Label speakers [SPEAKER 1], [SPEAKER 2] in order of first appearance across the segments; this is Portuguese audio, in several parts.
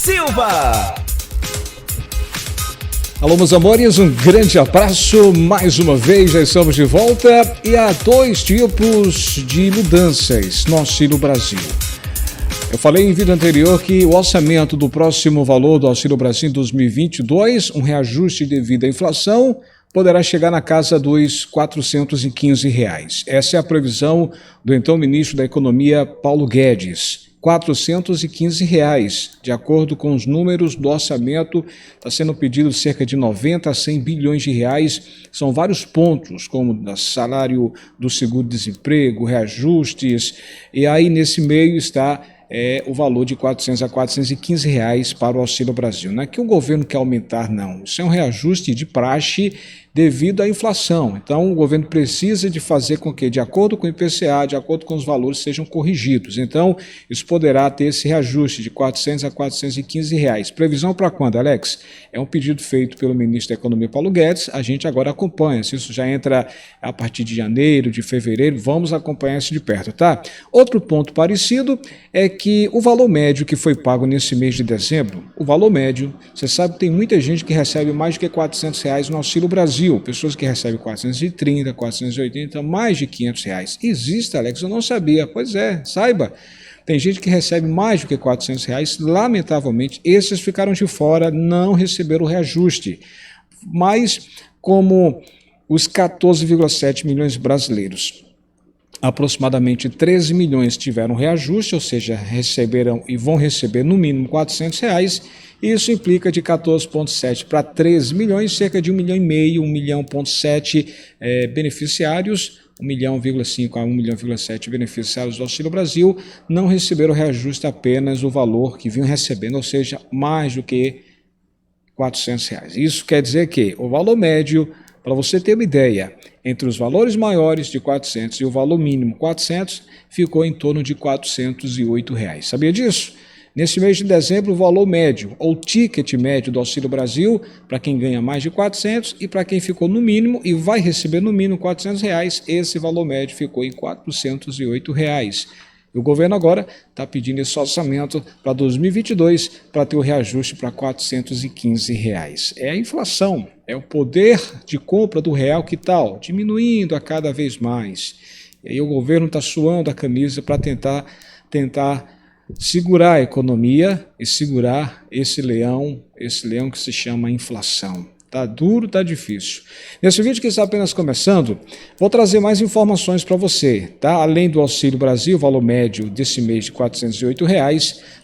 [SPEAKER 1] Silva.
[SPEAKER 2] Alô, meus amores, um grande abraço. Mais uma vez, já estamos de volta e há dois tipos de mudanças no Auxílio Brasil. Eu falei em vídeo anterior que o orçamento do próximo valor do Auxílio Brasil em 2022, um reajuste devido à inflação, poderá chegar na casa dos R$ 415. Essa é a previsão do então ministro da Economia, Paulo Guedes. R$ 415, de acordo com os números do orçamento, está sendo pedido cerca de 90 a 100 bilhões de reais. São vários pontos, como salário do seguro-desemprego, reajustes, e aí nesse meio está o valor de R$ 400 a R$ 415 para o Auxílio Brasil. Não é que o governo quer aumentar, não. Isso é um reajuste de praxe devido à inflação. Então, o governo precisa de fazer com que, de acordo com o IPCA, de acordo com os valores, sejam corrigidos. Então, isso poderá ter esse reajuste de R$ 400 a R$ 415. Previsão para quando, Alex? É um pedido feito pelo ministro da Economia, Paulo Guedes. A gente agora acompanha. Se isso já entra a partir de janeiro, de fevereiro, vamos acompanhar isso de perto, tá? Outro ponto parecido é que o valor médio que foi pago nesse mês de dezembro, o valor médio, você sabe que tem muita gente que recebe mais do que R$ 400 no Auxílio Brasil. Pessoas que recebem 430, 480, mais de R$ 500. Existe, Alex, eu não sabia. Pois é, saiba. Tem gente que recebe mais do que R$ 400. Lamentavelmente, esses ficaram de fora, não receberam o reajuste. Mas, como os 14,7 milhões brasileiros, aproximadamente 13 milhões tiveram reajuste, ou seja, receberam e vão receber no mínimo R$ 400. Isso implica de 14,7 para 13 milhões, cerca de 1,5 milhão, 1,7 milhão beneficiários, 1,5 a 1,7 beneficiários do Auxílio Brasil não receberam reajuste, apenas o valor que vinham recebendo, ou seja, mais do que R$ 400. Isso quer dizer que o valor médio, para você ter uma ideia, entre os valores maiores de 400 e o valor mínimo 400, ficou em torno de R$ 408. Sabia disso? Nesse mês de dezembro, o valor médio, ou ticket médio do Auxílio Brasil, para quem ganha mais de 400 e para quem ficou no mínimo e vai receber no mínimo R$ 400, esse valor médio ficou em R$ 408. E o governo agora está pedindo esse orçamento para 2022 para ter o reajuste para R$ 415. É a inflação, é o poder de compra do real que tal, diminuindo a cada vez mais. E aí o governo está suando a camisa para tentar segurar a economia e segurar esse leão que se chama inflação. Tá duro, tá difícil. Nesse vídeo que está apenas começando, vou trazer mais informações para você, tá? Além do Auxílio Brasil, valor médio desse mês de R$ 408,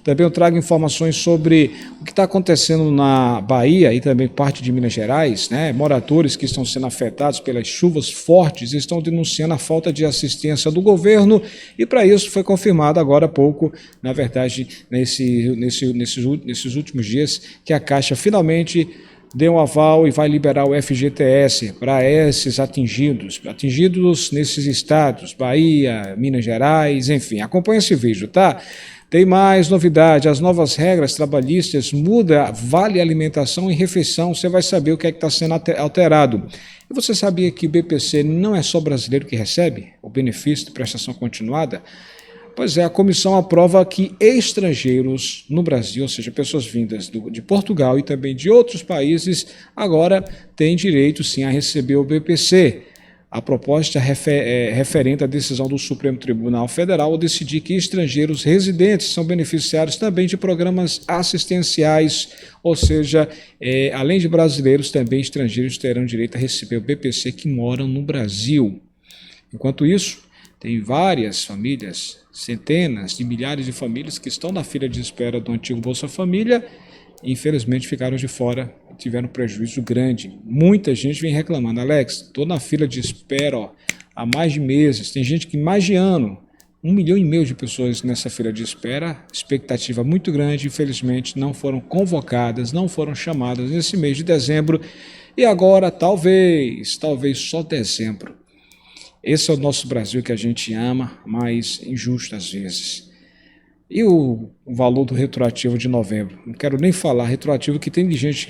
[SPEAKER 2] também eu trago informações sobre o que está acontecendo na Bahia e também parte de Minas Gerais, né? Moradores que estão sendo afetados pelas chuvas fortes estão denunciando a falta de assistência do governo e para isso foi confirmado agora há pouco, na verdade, nesses últimos dias, que a Caixa finalmente deu um aval e vai liberar o FGTS para esses atingidos nesses estados, Bahia, Minas Gerais, enfim. Acompanhe esse vídeo, tá? Tem mais novidade, as novas regras trabalhistas mudam vale alimentação e refeição, você vai saber o que é que está sendo alterado. E você sabia que o BPC não é só brasileiro que recebe o benefício de prestação continuada? Pois é, a comissão aprova que estrangeiros no Brasil, ou seja, pessoas vindas de Portugal e também de outros países, agora têm direito sim a receber o BPC. A proposta é referente à decisão do Supremo Tribunal Federal ao decidir que estrangeiros residentes são beneficiários também de programas assistenciais, ou seja, além de brasileiros, também estrangeiros terão direito a receber o BPC que moram no Brasil. Enquanto isso, tem várias famílias, centenas de milhares de famílias que estão na fila de espera do antigo Bolsa Família e infelizmente ficaram de fora, tiveram prejuízo grande. Muita gente vem reclamando, Alex, estou na fila de espera há mais de meses, tem gente que mais de ano, 1,5 milhão de pessoas nessa fila de espera, expectativa muito grande, infelizmente não foram convocadas, não foram chamadas nesse mês de dezembro e agora talvez só dezembro. Esse é o nosso Brasil que a gente ama, mas injusto às vezes. E o valor do retroativo de novembro? Não quero nem falar, retroativo que tem de gente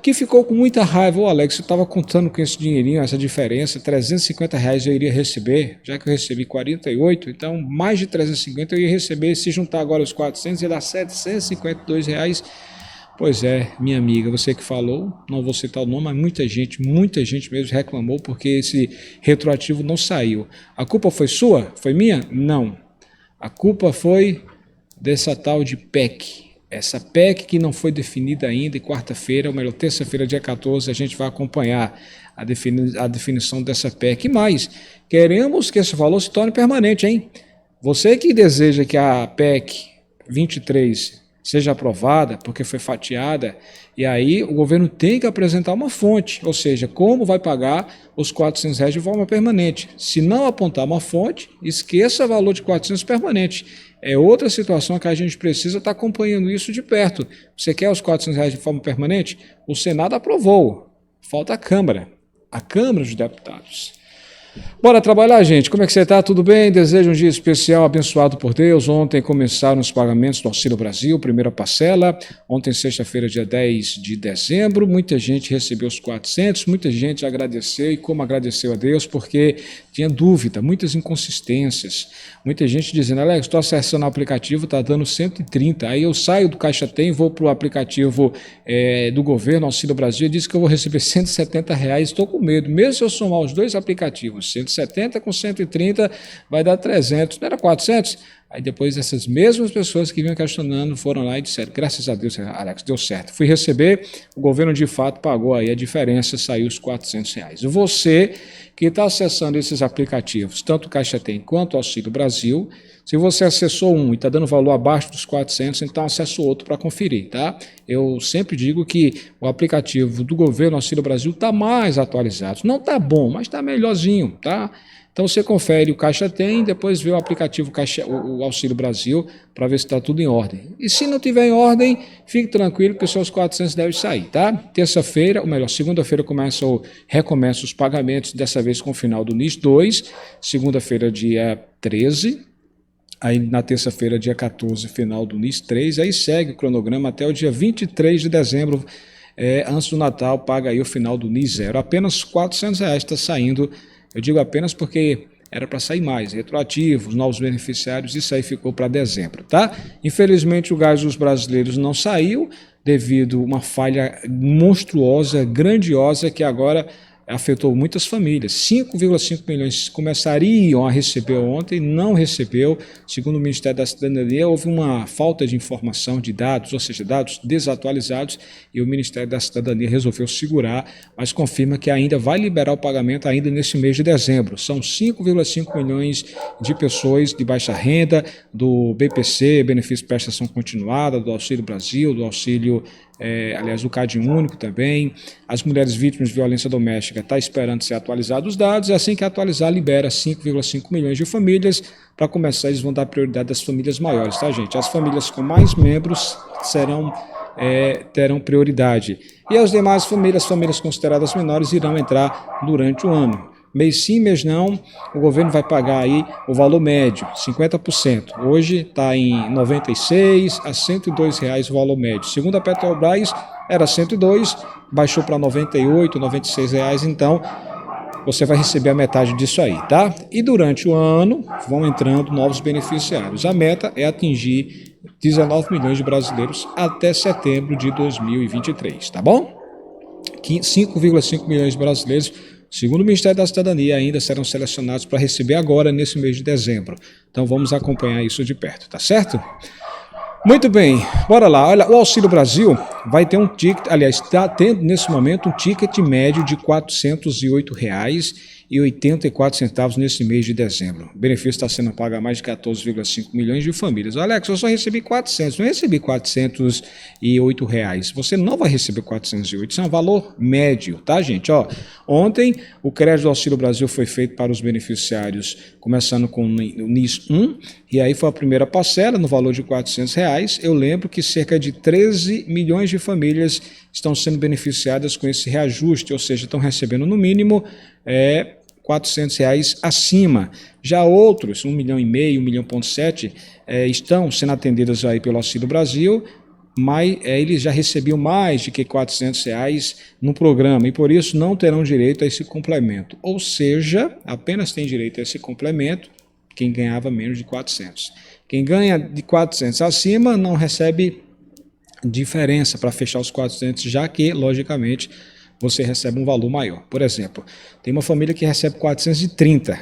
[SPEAKER 2] que ficou com muita raiva. Ô Alex, eu estava contando com esse dinheirinho, essa diferença, R$ 350 eu iria receber, já que eu recebi 48, então mais de 350 eu ia receber, se juntar agora os 400 ia dar R$ 752. Pois é, minha amiga, você que falou, não vou citar o nome, mas muita gente mesmo reclamou porque esse retroativo não saiu. A culpa foi sua? Foi minha? Não. A culpa foi dessa tal de PEC. Essa PEC que não foi definida ainda e quarta-feira, ou melhor, terça-feira, dia 14, a gente vai acompanhar a definição dessa PEC. E mais, queremos que esse valor se torne permanente, hein? Você que deseja que a PEC 23 seja aprovada, porque foi fatiada, e aí o governo tem que apresentar uma fonte, ou seja, como vai pagar os R$ 400 de forma permanente. Se não apontar uma fonte, esqueça o valor de 400 permanente. É outra situação que a gente precisa estar acompanhando isso de perto. Você quer os R$ 400 de forma permanente? O Senado aprovou, falta a Câmara dos Deputados. Bora trabalhar, gente. Como é que você está? Tudo bem? Desejo um dia especial, abençoado por Deus. Ontem começaram os pagamentos do Auxílio Brasil, primeira parcela. Ontem, sexta-feira, dia 10 de dezembro. Muita gente recebeu os 400, muita gente agradeceu. E como agradeceu a Deus? Porque tinha dúvida, muitas inconsistências. Muita gente dizendo, Alex, estou acessando o aplicativo, está dando 130. Aí eu saio do Caixa Tem, vou para o aplicativo do governo, Auxílio Brasil, e diz que eu vou receber R$ 170. Estou com medo. Mesmo se eu somar os dois aplicativos, 170 com 130 vai dar 300, não era 400? Aí depois essas mesmas pessoas que vinham questionando foram lá e disseram, graças a Deus, Alex, deu certo. Fui receber, o governo de fato pagou aí a diferença, saiu os R$ 400. E você que está acessando esses aplicativos, tanto o Caixa Tem quanto o Auxílio Brasil, se você acessou um e está dando valor abaixo dos 400, então acessa o outro para conferir, tá? Eu sempre digo que o aplicativo do governo Auxílio Brasil está mais atualizado. Não está bom, mas está melhorzinho, tá? Então você confere o Caixa Tem, depois vê o aplicativo o Auxílio Brasil para ver se está tudo em ordem. E se não tiver em ordem, fique tranquilo que os seus 400 devem sair, tá? Terça-feira, ou melhor, segunda-feira recomeça os pagamentos, dessa vez com o final do NIS 2, segunda-feira dia 13, aí na terça-feira dia 14, final do NIS 3, aí segue o cronograma até o dia 23 de dezembro, antes do Natal, paga aí o final do NIS 0. Apenas R$ 400 está saindo. Eu digo apenas porque era para sair mais, retroativos, novos beneficiários, isso aí ficou para dezembro, tá? Infelizmente o gás dos brasileiros não saiu devido a uma falha monstruosa, grandiosa, que agora afetou muitas famílias. 5,5 milhões começariam a receber ontem, não recebeu. Segundo o Ministério da Cidadania, houve uma falta de informação de dados, ou seja, dados desatualizados, e o Ministério da Cidadania resolveu segurar, mas confirma que ainda vai liberar o pagamento ainda nesse mês de dezembro. São 5,5 milhões de pessoas de baixa renda, do BPC, Benefício de Prestação Continuada, do Auxílio Brasil, do Auxílio do CAD único também. As mulheres vítimas de violência doméstica estão esperando ser atualizados os dados, e assim que atualizar, libera 5,5 milhões de famílias. Para começar, eles vão dar prioridade às famílias maiores, tá, gente? As famílias com mais membros terão prioridade. E as demais famílias consideradas menores, irão entrar durante o ano. Mês sim, mês não, o governo vai pagar aí o valor médio, 50%. Hoje está em R$ 96 a R$ 102 o valor médio. Segundo a Petrobras, era 102, baixou para R$ 98, R$ 96, então você vai receber a metade disso aí, tá? E durante o ano vão entrando novos beneficiários. A meta é atingir 19 milhões de brasileiros até setembro de 2023, tá bom? 5,5 milhões de brasileiros, segundo o Ministério da Cidadania, ainda serão selecionados para receber agora, nesse mês de dezembro. Então vamos acompanhar isso de perto, tá certo? Muito bem, bora lá. Olha, o Auxílio Brasil vai ter um ticket, aliás, está tendo nesse momento um ticket médio de R$ 408,84 nesse mês de dezembro. O benefício está sendo pago a mais de 14,5 milhões de famílias. Alex, eu só recebi 400, não recebi R$ 408. Você não vai receber 408, isso é um valor médio, tá, gente? Ó, ontem o crédito do Auxílio Brasil foi feito para os beneficiários, começando com o NIS 1, e aí foi a primeira parcela no valor de R$ 400. Eu lembro que cerca de 13 milhões de famílias estão sendo beneficiadas com esse reajuste, ou seja, estão recebendo no mínimo R$ R$ 400 acima. Já outros, 1,5 milhão, 1,7 milhão, estão sendo atendidos aí pelo Auxílio Brasil, mas eles já recebiam mais de que R$ 400 no programa e por isso não terão direito a esse complemento. Ou seja, apenas tem direito a esse complemento quem ganhava menos de 400. Quem ganha de 400 acima não recebe diferença para fechar os 400, já que, logicamente, você recebe um valor maior. Por exemplo, tem uma família que recebe 430.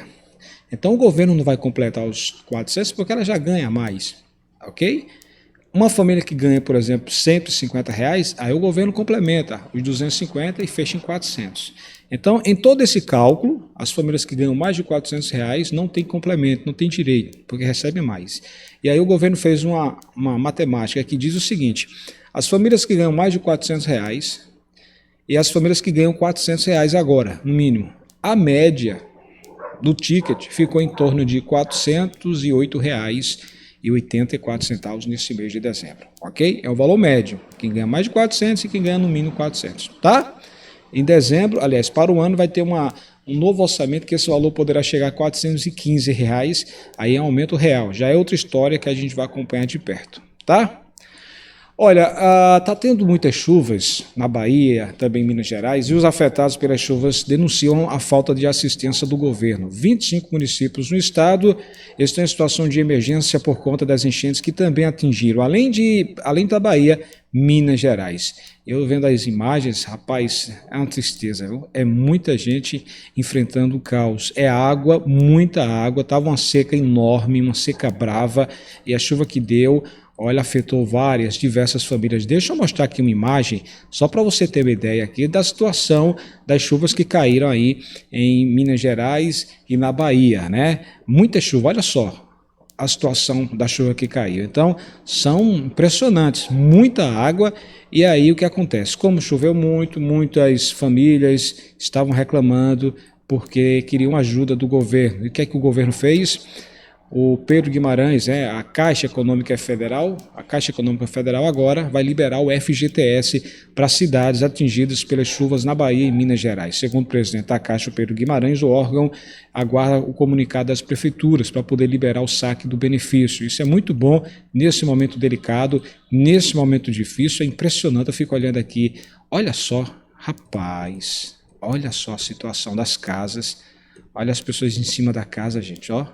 [SPEAKER 2] Então o governo não vai completar os 400 porque ela já ganha mais, ok? Uma família que ganha, por exemplo, R$ 150, aí o governo complementa os 250 e fecha em 400. Então, em todo esse cálculo, as famílias que ganham mais de R$ 400 não têm complemento, não têm direito, porque recebem mais. E aí o governo fez uma matemática que diz o seguinte: as famílias que ganham mais de R$ 400 e as famílias que ganham R$ 400 agora, no mínimo, a média do ticket ficou em torno de R$ 408,84 nesse mês de dezembro, ok? É o valor médio, quem ganha mais de 400 e quem ganha no mínimo 400, tá? Em dezembro, aliás, para o ano vai ter um novo orçamento que esse valor poderá chegar a R$ 415, aí é um aumento real, já é outra história que a gente vai acompanhar de perto, tá? Olha, está tendo muitas chuvas na Bahia, também em Minas Gerais, e os afetados pelas chuvas denunciam a falta de assistência do governo. 25 municípios no estado estão em situação de emergência por conta das enchentes que também atingiram, além da Bahia, Minas Gerais. Eu vendo as imagens, rapaz, é uma tristeza, viu? É muita gente enfrentando o caos. É água, muita água, estava uma seca enorme, uma seca brava, e a chuva que deu, olha, afetou diversas famílias. Deixa eu mostrar aqui uma imagem, só para você ter uma ideia aqui da situação das chuvas que caíram aí em Minas Gerais e na Bahia, né? Muita chuva, olha só a situação da chuva que caiu. Então, são impressionantes, muita água. E aí o que acontece? Como choveu muito, muitas famílias estavam reclamando porque queriam ajuda do governo. E o que é que o governo fez? O Pedro Guimarães, a Caixa Econômica Federal agora vai liberar o FGTS para cidades atingidas pelas chuvas na Bahia e Minas Gerais. Segundo o presidente da Caixa, Pedro Guimarães, o órgão aguarda o comunicado das prefeituras para poder liberar o saque do benefício. Isso é muito bom nesse momento delicado, nesse momento difícil. É impressionante, eu fico olhando aqui. Olha só, rapaz, olha só a situação das casas. Olha as pessoas em cima da casa, gente, ó.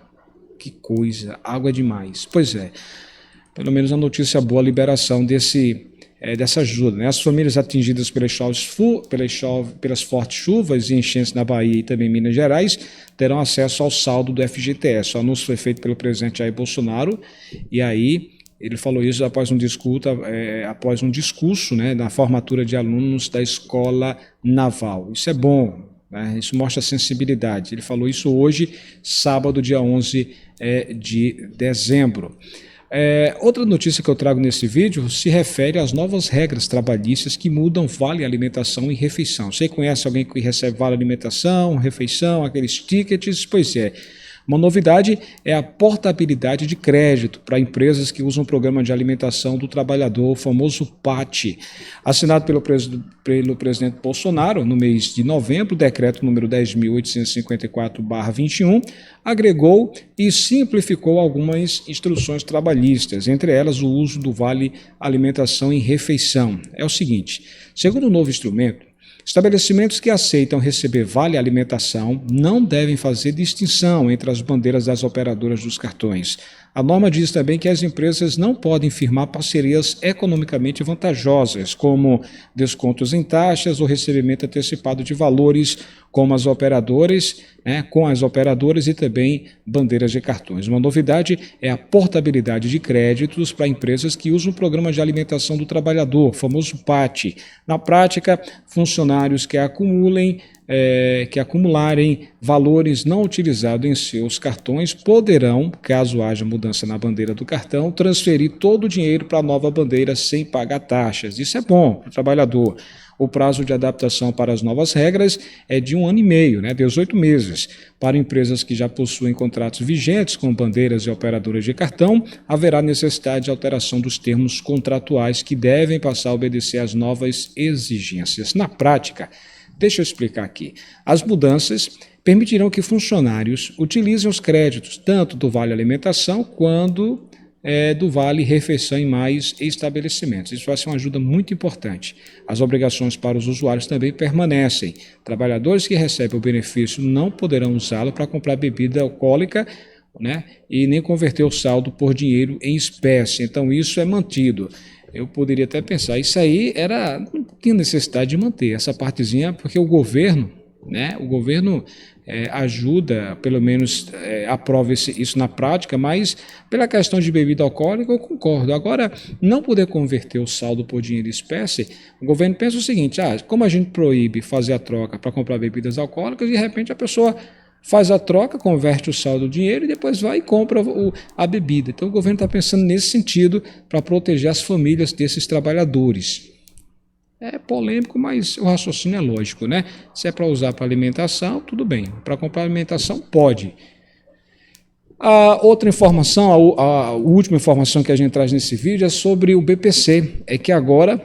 [SPEAKER 2] Que coisa, água demais. Pois é, pelo menos a notícia boa, a liberação dessa ajuda, né? As famílias atingidas pelas fortes chuvas e enchentes na Bahia e também em Minas Gerais terão acesso ao saldo do FGTS. O anúncio foi feito pelo presidente Jair Bolsonaro e aí ele falou isso após um discurso, né, na formatura de alunos da Escola Naval. Isso é bom. Isso mostra sensibilidade. Ele falou isso hoje, sábado, dia 11 de dezembro. Outra notícia que eu trago nesse vídeo se refere às novas regras trabalhistas que mudam vale alimentação e refeição. Você conhece alguém que recebe vale alimentação, refeição, aqueles tickets? Pois é. Uma novidade é a portabilidade de crédito para empresas que usam o Programa de Alimentação do Trabalhador, o famoso PAT. Assinado pelo presidente Bolsonaro no mês de novembro, o decreto número 10.854/21 agregou e simplificou algumas instruções trabalhistas, entre elas o uso do Vale Alimentação em Refeição. É o seguinte, segundo o novo instrumento, estabelecimentos que aceitam receber vale alimentação não devem fazer distinção entre as bandeiras das operadoras dos cartões. A norma diz também que as empresas não podem firmar parcerias economicamente vantajosas, como descontos em taxas ou recebimento antecipado de valores com as operadoras e também bandeiras de cartões. Uma novidade é a portabilidade de créditos para empresas que usam o Programa de Alimentação do Trabalhador, o famoso PAT. Na prática, funcionários que acumularem valores não utilizados em seus cartões poderão, caso haja mudança na bandeira do cartão, transferir todo o dinheiro para a nova bandeira sem pagar taxas. Isso é bom para o trabalhador. O prazo de adaptação para as novas regras é de 1 ano e meio, 18 meses. Para empresas que já possuem contratos vigentes com bandeiras e operadoras de cartão, haverá necessidade de alteração dos termos contratuais que devem passar a obedecer às novas exigências. Na prática, deixa eu explicar aqui. As mudanças permitirão que funcionários utilizem os créditos tanto do Vale Alimentação quanto do Vale Refeição em mais estabelecimentos. Isso vai ser uma ajuda muito importante. As obrigações para os usuários também permanecem. Trabalhadores que recebem o benefício não poderão usá-lo para comprar bebida alcoólica, né, e nem converter o saldo por dinheiro em espécie. Então isso é mantido. Eu poderia até pensar, isso aí não tinha necessidade de manter essa partezinha, porque o governo ajuda, pelo menos aprova isso na prática, mas pela questão de bebida alcoólica eu concordo. Agora, não poder converter o saldo por dinheiro em espécie, o governo pensa o seguinte, como a gente proíbe fazer a troca para comprar bebidas alcoólicas, de repente a pessoa faz a troca, converte o saldo em dinheiro e depois vai e compra a bebida. Então o governo está pensando nesse sentido para proteger as famílias desses trabalhadores. É polêmico, mas o raciocínio é lógico, né? Se é para usar para alimentação, tudo bem. Para comprar alimentação, pode. A outra informação, a última informação que a gente traz nesse vídeo é sobre o BPC. É que agora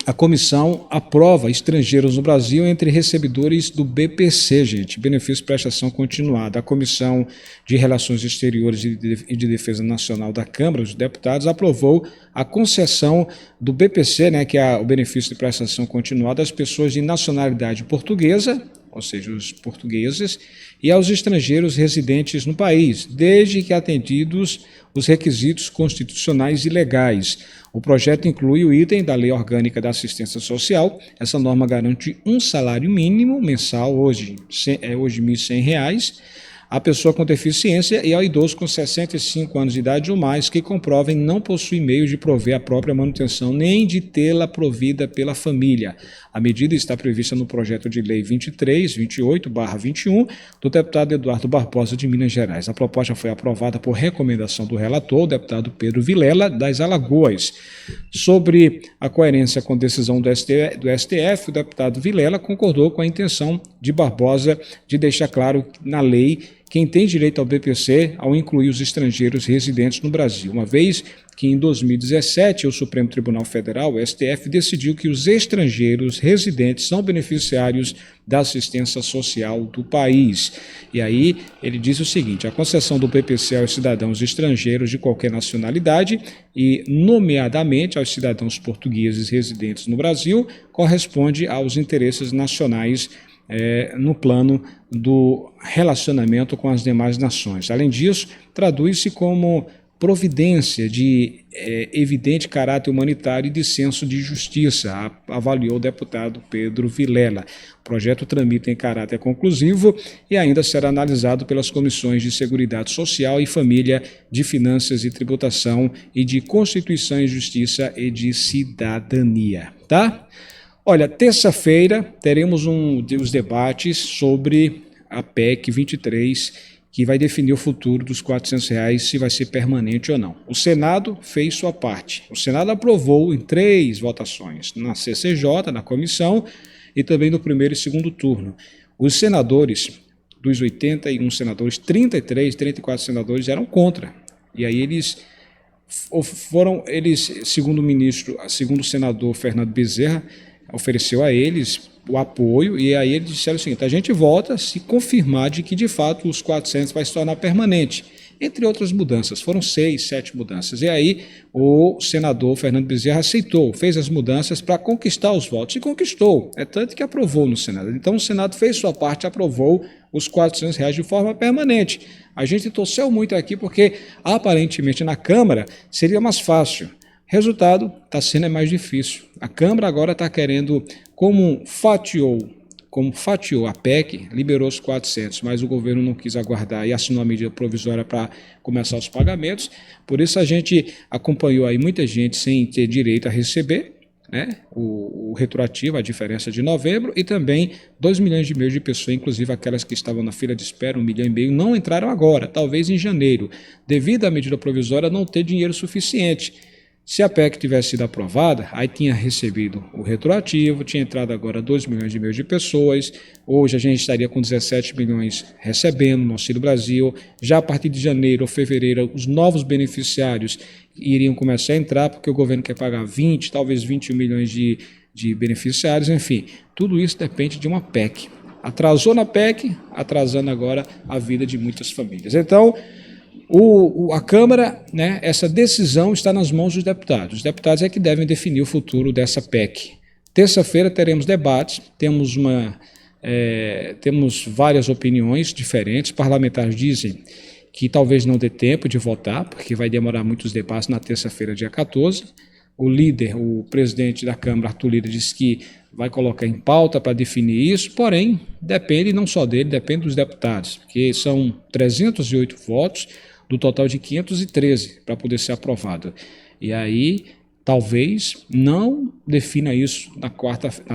[SPEAKER 2] a comissão aprova estrangeiros no Brasil entre recebedores do BPC, gente, benefício de prestação continuada. A Comissão de Relações Exteriores e de Defesa Nacional da Câmara dos Deputados aprovou a concessão do BPC, né, que é o benefício de prestação continuada, às pessoas de nacionalidade portuguesa, ou seja, os portugueses, e aos estrangeiros residentes no país, desde que atendidos os requisitos constitucionais e legais. O projeto inclui o item da Lei Orgânica da Assistência Social. Essa norma garante um salário mínimo mensal, hoje R$ 1.100, à pessoa com deficiência e ao idoso com 65 anos de idade ou mais que comprovem não possuir meio de prover a própria manutenção nem de tê-la provida pela família. A medida está prevista no projeto de lei 2328/21 do deputado Eduardo Barbosa de Minas Gerais. A proposta foi aprovada por recomendação do relator, o deputado Pedro Vilela, das Alagoas. Sobre a coerência com a decisão do STF, o deputado Vilela concordou com a intenção de Barbosa de deixar claro na lei quem tem direito ao BPC ao incluir os estrangeiros residentes no Brasil, uma vez que em 2017 o Supremo Tribunal Federal, o STF, decidiu que os estrangeiros residentes são beneficiários da assistência social do país. E aí ele diz o seguinte: a concessão do BPC aos cidadãos estrangeiros de qualquer nacionalidade e, nomeadamente, aos cidadãos portugueses residentes no Brasil, corresponde aos interesses nacionais no plano do relacionamento com as demais nações. Além disso, traduz-se como providência de evidente caráter humanitário e de senso de justiça, avaliou o deputado Pedro Vilela. O projeto tramita em caráter conclusivo e ainda será analisado pelas comissões de Seguridade Social e Família, de Finanças e Tributação e de Constituição e Justiça e de Cidadania, tá? Olha, terça-feira teremos os debates sobre a PEC 23, que vai definir o futuro dos R$ 400, se vai ser permanente ou não. O Senado fez sua parte. O Senado aprovou em 3 votações, na CCJ, na comissão, e também no primeiro e segundo turno. Os senadores, dos 81 senadores, 34 senadores eram contra. E aí eles, segundo o senador Fernando Bezerra, ofereceu a eles o apoio, e aí eles disseram o seguinte: a gente vota se confirmar de que de fato os 400 vai se tornar permanente, entre outras mudanças. Foram 6, 7 mudanças, e aí o senador Fernando Bezerra aceitou, fez as mudanças para conquistar os votos, e conquistou, tanto que aprovou no Senado. Então o Senado fez sua parte, aprovou os R$ 400 de forma permanente. A gente torceu muito aqui porque aparentemente na Câmara seria mais fácil. Resultado, está sendo mais difícil. A Câmara agora está querendo, como fatiou a PEC, liberou os 400, mas o governo não quis aguardar e assinou a medida provisória para começar os pagamentos. Por isso a gente acompanhou aí muita gente sem ter direito a receber, né, o retroativo, a diferença de novembro, e também 2,5 milhões de pessoas, inclusive aquelas que estavam na fila de espera, 1,5 milhão, não entraram agora, talvez em janeiro, devido à medida provisória não ter dinheiro suficiente. Se a PEC tivesse sido aprovada, aí tinha recebido o retroativo, tinha entrado agora 2,5 milhões de pessoas, hoje a gente estaria com 17 milhões recebendo no Auxílio Brasil, já a partir de janeiro ou fevereiro os novos beneficiários iriam começar a entrar, porque o governo quer pagar 20, talvez 21 milhões de beneficiários, enfim, tudo isso depende de uma PEC. Atrasou na PEC, atrasando agora a vida de muitas famílias. Então, a Câmara, né, essa decisão está nas mãos dos deputados. Os deputados é que devem definir o futuro dessa PEC. Terça-feira teremos debates, temos várias opiniões diferentes. Parlamentares dizem que talvez não dê tempo de votar, porque vai demorar muitos debates na terça-feira, dia 14. O presidente da Câmara, Arthur Lira, disse que vai colocar em pauta para definir isso, porém, depende não só dele, depende dos deputados, porque são 308 votos do total de 513 para poder ser aprovado. E aí, talvez não defina isso na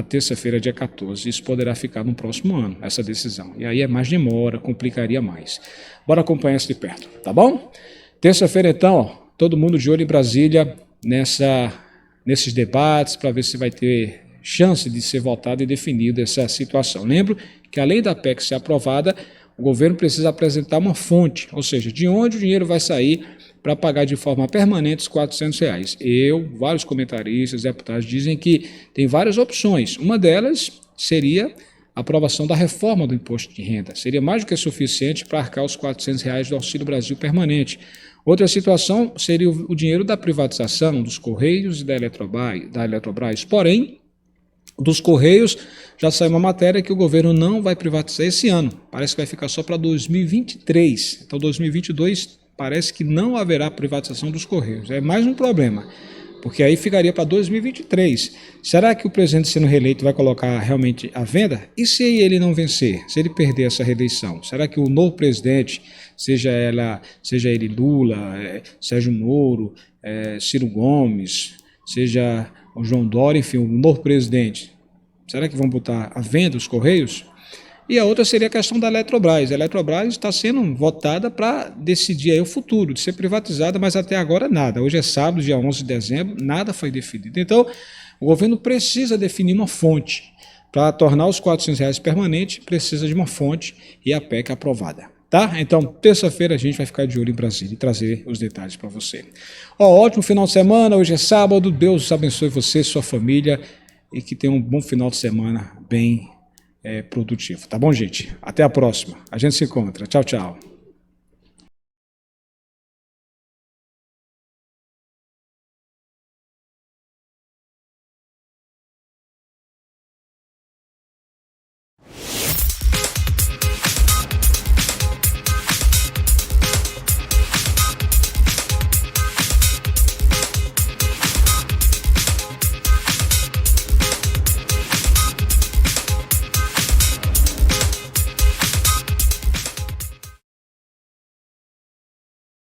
[SPEAKER 2] terça-feira, dia 14. Isso poderá ficar no próximo ano, essa decisão. E aí é mais demora, complicaria mais. Bora acompanhar isso de perto, tá bom? Terça-feira, então, ó, todo mundo de olho em Brasília, nesses debates, para ver se vai ter chance de ser votada e definida essa situação. Lembro que, além da PEC ser aprovada, o governo precisa apresentar uma fonte, ou seja, de onde o dinheiro vai sair para pagar de forma permanente os R$400. Vários comentaristas, deputados dizem que tem várias opções. Uma delas seria a aprovação da reforma do imposto de renda. Seria mais do que suficiente para arcar os R$400 do Auxílio Brasil permanente. Outra situação seria o dinheiro da privatização dos Correios e da Eletrobras. Porém, dos Correios já saiu uma matéria que o governo não vai privatizar esse ano. Parece que vai ficar só para 2023. Então, 2022 parece que não haverá privatização dos Correios. É mais um problema, porque aí ficaria para 2023. Será que o presidente, sendo reeleito, vai colocar realmente à venda? E se ele não vencer? Se ele perder essa reeleição? Será que o novo presidente, seja ele Lula, Sérgio Moro, Ciro Gomes, seja o João Dória, enfim, o novo presidente, será que vão botar à venda os Correios? E a outra seria a questão da Eletrobras. A Eletrobras está sendo votada para decidir aí o futuro, de ser privatizada, mas até agora nada. Hoje é sábado, dia 11 de dezembro, nada foi definido. Então, o governo precisa definir uma fonte. Para tornar os R$400 permanente, precisa de uma fonte e a PEC aprovada. Tá? Então, terça-feira a gente vai ficar de olho em Brasília e trazer os detalhes para você. Ótimo final de semana, hoje é sábado, Deus abençoe você, sua família e que tenha um bom final de semana bem produtivo. Tá bom, gente? Até a próxima. A gente se encontra. Tchau, tchau.